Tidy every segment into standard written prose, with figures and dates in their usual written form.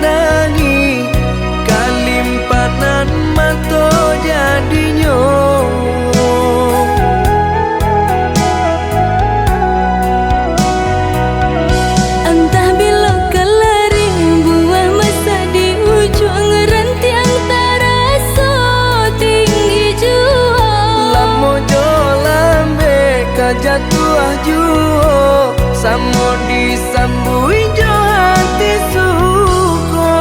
dangi kalimpanan mato jadinyo. Entah bila kelaring buah masa di ujung rantiang taraso tinggi jua. Lamo jo lambe kajatuh juo samo disambui jo hati suko.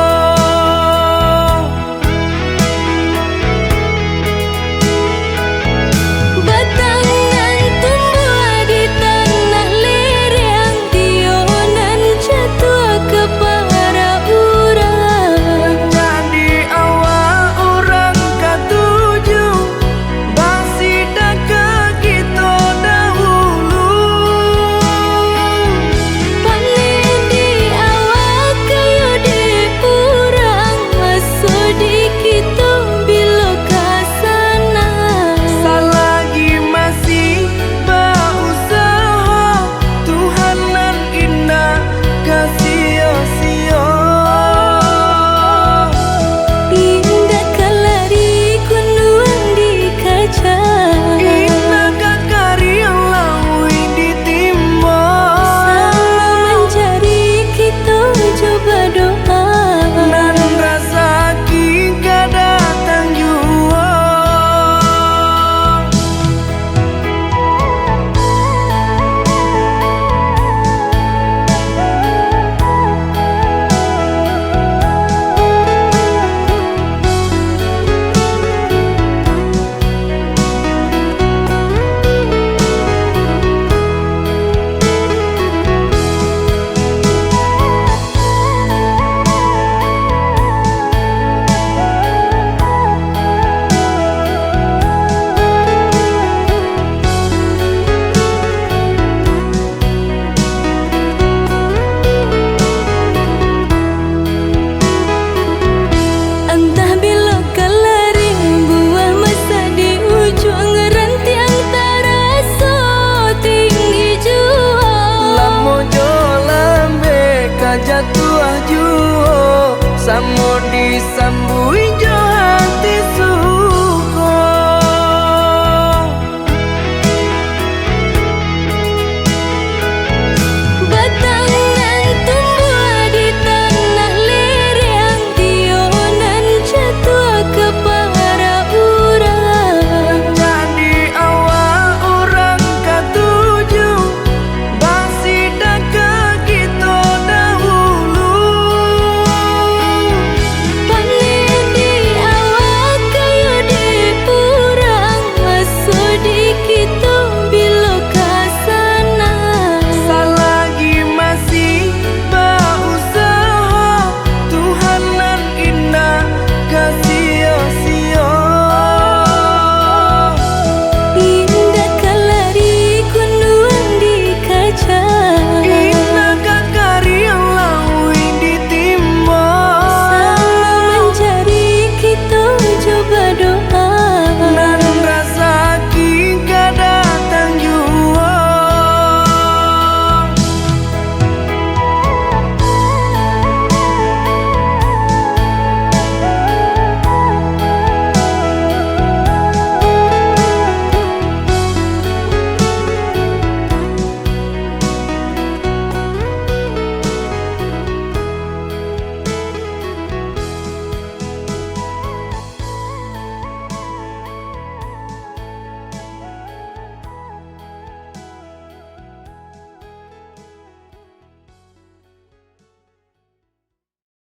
Batangan tumbuh di tanah lereng, tionan jatuh ke para urang. Jadi awak orang katuju bangsi dah kita dahulu. Panen di awak kayu di urang, masuk di kita bila kasana. Selagi masih berusaha Tuhanan indah kasih-sia. Indah kelari kunduang di kaca, Indah kakari yang lawi ditimba. sama mencari kita coba doa. Dan rasa kita datang jua. Entah bila kelaring buah masa di ujung rantiang taraso tinggi jua. Lamo jo lambe kajatuh juo samo disambui jo